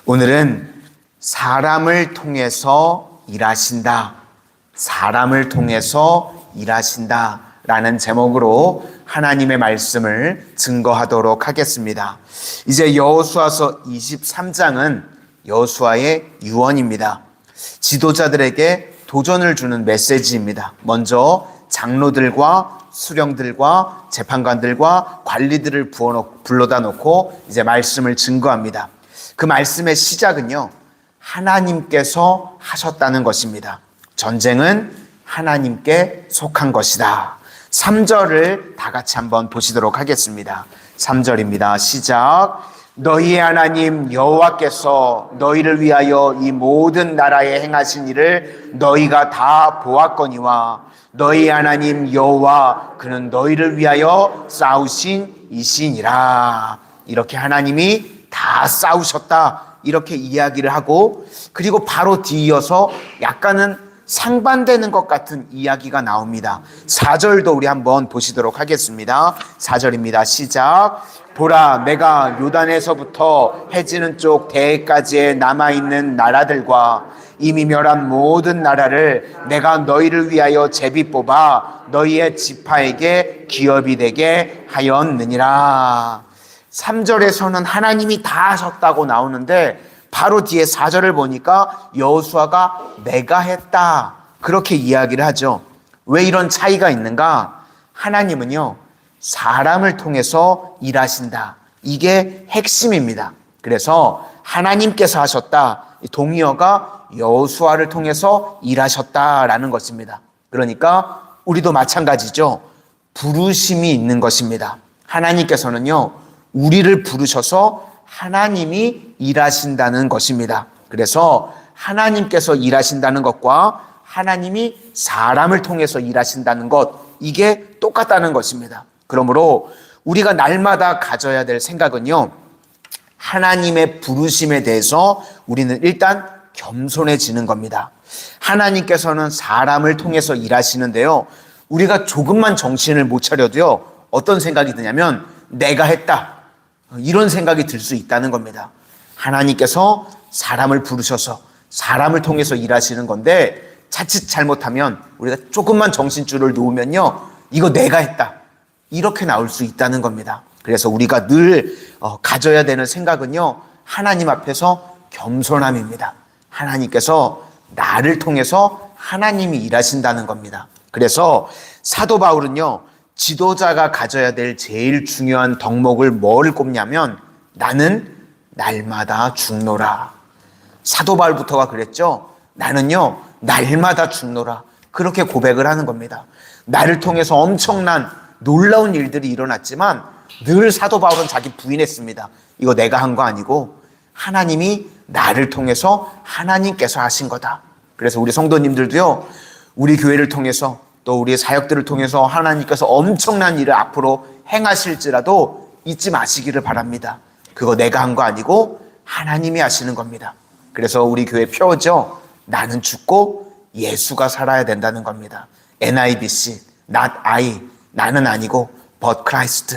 오늘은 사람을 통해서 일하신다. 사람을 통해서 일하신다. 라는 제목으로 하나님의 말씀을 증거하도록 하겠습니다. 이제 여호수아서 23장은 여호수아의 유언입니다. 지도자들에게 도전을 주는 메시지입니다. 먼저 장로들과 수령들과 재판관들과 관리들을 불러다 놓고 이제 말씀을 증거합니다. 그 말씀의 시작은요, 하나님께서 하셨다는 것입니다. 전쟁은 하나님께 속한 것이다. 3절을 다 같이 한번 보시도록 하겠습니다. 3절입니다. 시작. 너희의 하나님 여호와께서 너희를 위하여 이 모든 나라에 행하신 일을 너희가 다 보았거니와 너희 하나님 여호와 그는 너희를 위하여 싸우신 이시니라. 이렇게 하나님이 다 싸우셨다, 이렇게 이야기를 하고, 그리고 바로 뒤이어서 약간은 상반되는 것 같은 이야기가 나옵니다. 4절도 우리 한번 보시도록 하겠습니다. 4절입니다. 시작. 보라, 내가 요단에서부터 해지는 쪽 대해까지의 남아있는 나라들과 이미 멸한 모든 나라를 내가 너희를 위하여 제비 뽑아 너희의 지파에게 기업이 되게 하였느니라. 3절에서는 하나님이 다 하셨다고 나오는데 바로 뒤에 4절을 보니까 여호수아가 내가 했다, 그렇게 이야기를 하죠. 왜 이런 차이가 있는가? 하나님은요, 사람을 통해서 일하신다. 이게 핵심입니다. 그래서 하나님께서 하셨다, 동의어가 여호수아를 통해서 일하셨다라는 것입니다. 그러니까 우리도 마찬가지죠. 부르심이 있는 것입니다. 하나님께서는요, 우리를 부르셔서 하나님이 일하신다는 것입니다. 그래서 하나님께서 일하신다는 것과 하나님이 사람을 통해서 일하신다는 것, 이게 똑같다는 것입니다. 그러므로 우리가 날마다 가져야 될 생각은요, 하나님의 부르심에 대해서 우리는 일단 겸손해지는 겁니다. 하나님께서는 사람을 통해서 일하시는데요, 우리가 조금만 정신을 못 차려도요, 어떤 생각이 드냐면 내가 했다, 이런 생각이 들 수 있다는 겁니다. 하나님께서 사람을 부르셔서 사람을 통해서 일하시는 건데, 자칫 잘못하면 우리가 조금만 정신줄을 놓으면요, 이거 내가 했다, 이렇게 나올 수 있다는 겁니다. 그래서 우리가 늘 가져야 되는 생각은요, 하나님 앞에서 겸손함입니다. 하나님께서 나를 통해서 하나님이 일하신다는 겁니다. 그래서 사도 바울은요, 지도자가 가져야 될 제일 중요한 덕목을 뭘 꼽냐면, 나는 날마다 죽노라. 사도 바울부터가 그랬죠. 나는요, 날마다 죽노라. 그렇게 고백을 하는 겁니다. 나를 통해서 엄청난 놀라운 일들이 일어났지만 늘 사도 바울은 자기 부인했습니다. 이거 내가 한 거 아니고 하나님이 나를 통해서 하나님께서 하신 거다. 그래서 우리 성도님들도요, 우리 교회를 통해서 또 우리의 사역들을 통해서 하나님께서 엄청난 일을 앞으로 행하실지라도 잊지 마시기를 바랍니다. 그거 내가 한 거 아니고 하나님이 하시는 겁니다. 그래서 우리 교회 표어죠. 나는 죽고 예수가 살아야 된다는 겁니다. NIBC, not I, 나는 아니고 but Christ,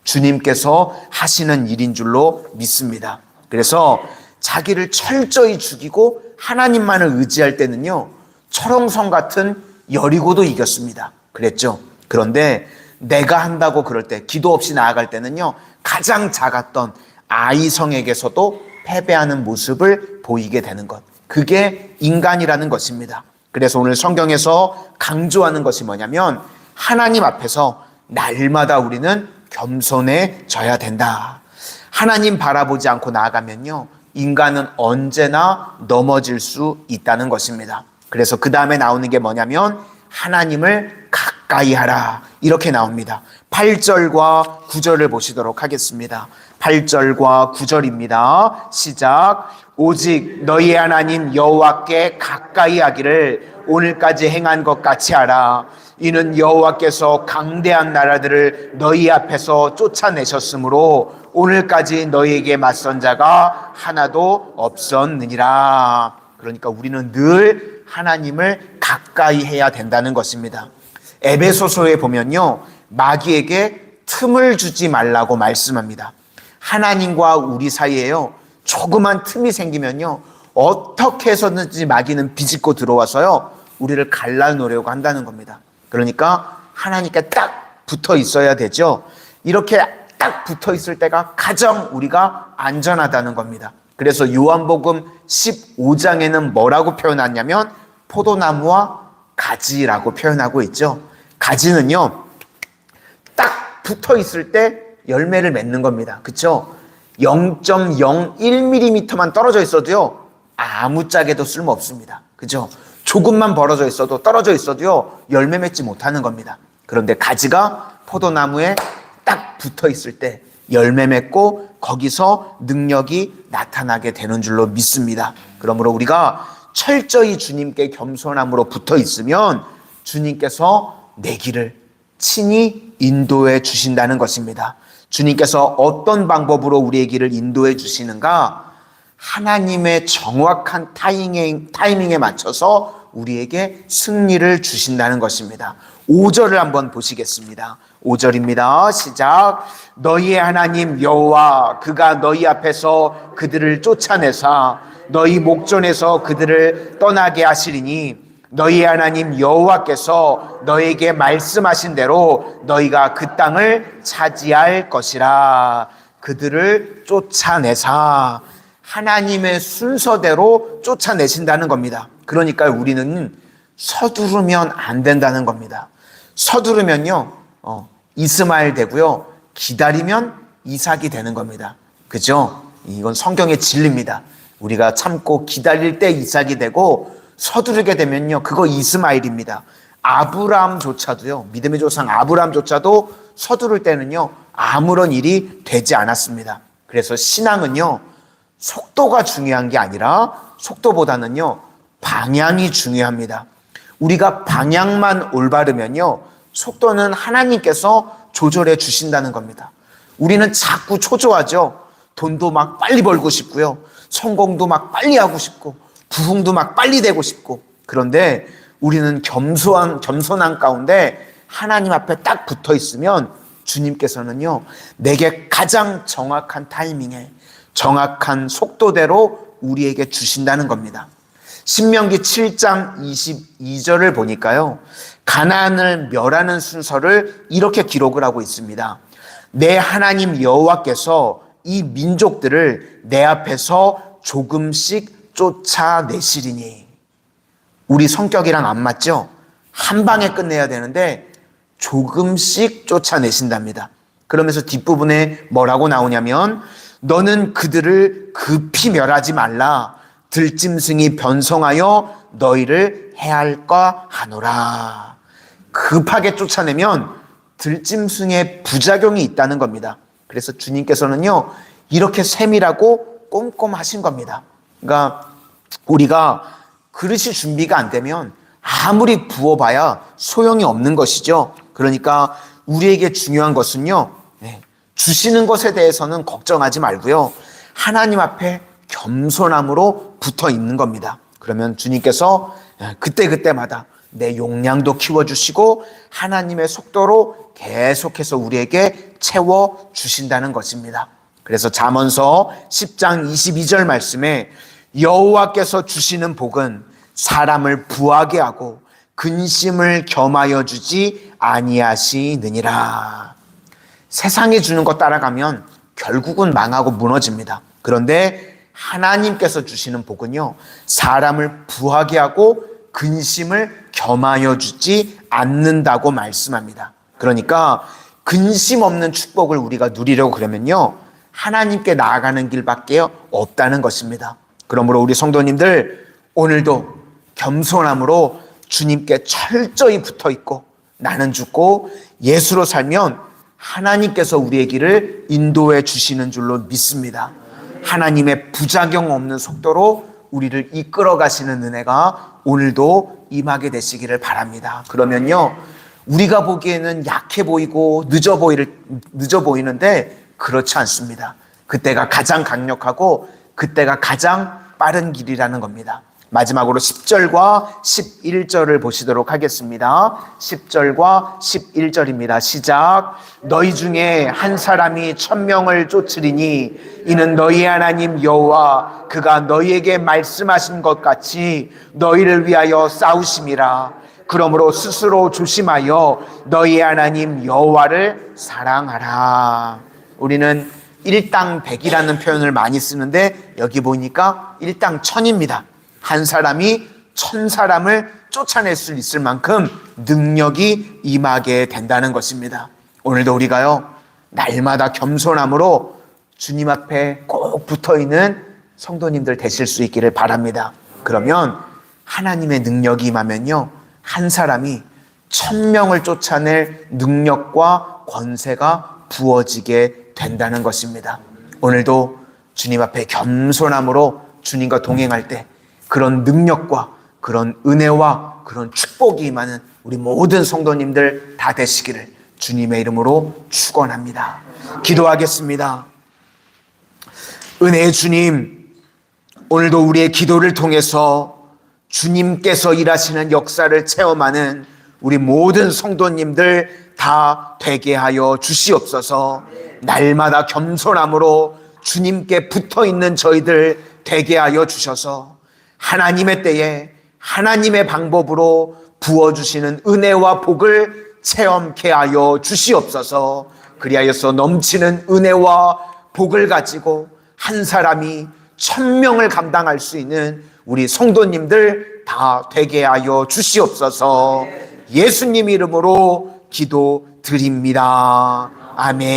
주님께서 하시는 일인 줄로 믿습니다. 그래서 자기를 철저히 죽이고 하나님만을 의지할 때는요, 철옹성 같은 여리고도 이겼습니다. 그랬죠. 그런데 내가 한다고 그럴 때, 기도 없이 나아갈 때는요, 가장 작았던 아이성에게서도 패배하는 모습을 보이게 되는 것, 그게 인간이라는 것입니다. 그래서 오늘 성경에서 강조하는 것이 뭐냐면, 하나님 앞에서 날마다 우리는 겸손해져야 된다. 하나님 바라보지 않고 나아가면요, 인간은 언제나 넘어질 수 있다는 것입니다. 그래서 그 다음에 나오는 게 뭐냐면, 하나님을 가까이 하라, 이렇게 나옵니다. 8절과 9절을 보시도록 하겠습니다. 8절과 9절입니다. 시작. 오직 너희의 하나님 여호와께 가까이 하기를 오늘까지 행한 것 같이 하라. 이는 여호와께서 강대한 나라들을 너희 앞에서 쫓아내셨으므로 오늘까지 너희에게 맞선 자가 하나도 없었느니라. 그러니까 우리는 늘 하나님을 가까이 해야 된다는 것입니다. 에베소서에 보면요, 마귀에게 틈을 주지 말라고 말씀합니다. 하나님과 우리 사이에요, 조그만 틈이 생기면요, 어떻게 해서든지 마귀는 비집고 들어와서요, 우리를 갈라놓으려고 한다는 겁니다. 그러니까 하나님께 딱 붙어 있어야 되죠. 이렇게 딱 붙어 있을 때가 가장 우리가 안전하다는 겁니다. 그래서 요한복음 15장에는 뭐라고 표현하냐면 포도나무와 가지라고 표현하고 있죠. 가지는요, 딱 붙어 있을 때 열매를 맺는 겁니다. 그렇죠? 0.01mm만 떨어져 있어도요, 아무짝에도 쓸모 없습니다. 그죠? 조금만 벌어져 있어도, 떨어져 있어도요, 열매 맺지 못하는 겁니다. 그런데 가지가 포도나무에 딱 붙어 있을 때 열매 맺고 거기서 능력이 나타나게 되는 줄로 믿습니다. 그러므로 우리가 철저히 주님께 겸손함으로 붙어 있으면 주님께서 내 길을 친히 인도해 주신다는 것입니다. 주님께서 어떤 방법으로 우리의 길을 인도해 주시는가? 하나님의 정확한 타이밍에 맞춰서 우리에게 승리를 주신다는 것입니다. 5절을 한번 보시겠습니다. 5절입니다. 시작. 너희의 하나님 여호와 그가 너희 앞에서 그들을 쫓아내사 너희 목전에서 그들을 떠나게 하시리니 너희의 하나님 여호와께서 너희에게 말씀하신 대로 너희가 그 땅을 차지할 것이라. 그들을 쫓아내사 하나님의 순서대로 쫓아내신다는 겁니다. 그러니까 우리는 서두르면 안 된다는 겁니다. 서두르면요, 이스마엘 되고요, 기다리면 이삭이 되는 겁니다. 그죠? 이건 성경의 진리입니다. 우리가 참고 기다릴 때 이삭이 되고 서두르게 되면요, 그거 이스마엘입니다. 아브라함조차도요, 믿음의 조상 아브라함조차도 서두를 때는요, 아무런 일이 되지 않았습니다. 그래서 신앙은요, 속도가 중요한 게 아니라 속도보다는요, 방향이 중요합니다. 우리가 방향만 올바르면요, 속도는 하나님께서 조절해 주신다는 겁니다. 우리는 자꾸 초조하죠. 돈도 막 빨리 벌고 싶고요, 성공도 막 빨리 하고 싶고, 부흥도 막 빨리 되고 싶고. 그런데 우리는 겸손한 가운데 하나님 앞에 딱 붙어 있으면 주님께서는요, 내게 가장 정확한 타이밍에 정확한 속도대로 우리에게 주신다는 겁니다. 신명기 7장 22절을 보니까요, 가나안을 멸하는 순서를 이렇게 기록을 하고 있습니다. 내 하나님 여호와께서 이 민족들을 내 앞에서 조금씩 쫓아내시리니. 우리 성격이랑 안 맞죠? 한 방에 끝내야 되는데 조금씩 쫓아내신답니다. 그러면서 뒷부분에 뭐라고 나오냐면 너는 그들을 급히 멸하지 말라. 들짐승이 변성하여 너희를 해할까 하노라. 급하게 쫓아내면 들짐승의 부작용이 있다는 겁니다. 그래서 주님께서는요, 이렇게 세밀하고 꼼꼼하신 겁니다. 그러니까 우리가 그릇이 준비가 안 되면 아무리 부어봐야 소용이 없는 것이죠. 그러니까 우리에게 중요한 것은요, 주시는 것에 대해서는 걱정하지 말고요, 하나님 앞에 겸손함으로 붙어 있는 겁니다. 그러면 주님께서 그때그때마다 내 용량도 키워주시고 하나님의 속도로 계속해서 우리에게 채워주신다는 것입니다. 그래서 잠언서 10장 22절 말씀에 여호와께서 주시는 복은 사람을 부하게 하고 근심을 겸하여 주지 아니하시느니라. 세상이 주는 것 따라가면 결국은 망하고 무너집니다. 그런데 하나님께서 주시는 복은요, 사람을 부하게 하고 근심을 겸하여 주지 않는다고 말씀합니다. 그러니까 근심 없는 축복을 우리가 누리려고 그러면요, 하나님께 나아가는 길밖에 없다는 것입니다. 그러므로 우리 성도님들, 오늘도 겸손함으로 주님께 철저히 붙어 있고 나는 죽고 예수로 살면 하나님께서 우리의 길을 인도해 주시는 줄로 믿습니다. 하나님의 부작용 없는 속도로 우리를 이끌어 가시는 은혜가 오늘도 임하게 되시기를 바랍니다. 그러면요, 우리가 보기에는 약해 보이고 늦어 보이는데 그렇지 않습니다. 그때가 가장 강력하고 그때가 가장 빠른 길이라는 겁니다. 마지막으로 10절과 11절을 보시도록 하겠습니다. 10절과 11절입니다. 시작. 너희 중에 한 사람이 1000명을 쫓으리니 이는 너희 하나님 여호와 그가 너희에게 말씀하신 것 같이 너희를 위하여 싸우심이라. 그러므로 스스로 조심하여 너희 하나님 여호와를 사랑하라. 우리는 일당 백이라는 표현을 많이 쓰는데 여기 보니까 일당 천입니다. 한 사람이 1000사람을 쫓아낼 수 있을 만큼 능력이 임하게 된다는 것입니다. 오늘도 우리가요, 날마다 겸손함으로 주님 앞에 꼭 붙어있는 성도님들 되실 수 있기를 바랍니다. 그러면 하나님의 능력이 임하면요, 한 사람이 1000명을 쫓아낼 능력과 권세가 부어지게 된다는 것입니다. 오늘도 주님 앞에 겸손함으로 주님과 동행할 때 그런 능력과 그런 은혜와 그런 축복이 임하는 우리 모든 성도님들 다 되시기를 주님의 이름으로 축원합니다. 기도하겠습니다. 은혜의 주님, 오늘도 우리의 기도를 통해서 주님께서 일하시는 역사를 체험하는 우리 모든 성도님들 다 되게 하여 주시옵소서. 날마다 겸손함으로 주님께 붙어있는 저희들 되게 하여 주셔서 하나님의 때에 하나님의 방법으로 부어주시는 은혜와 복을 체험케 하여 주시옵소서. 그리하여서 넘치는 은혜와 복을 가지고 한 사람이 1000명을 감당할 수 있는 우리 성도님들 다 되게 하여 주시옵소서. 예수님 이름으로 기도드립니다. 아멘.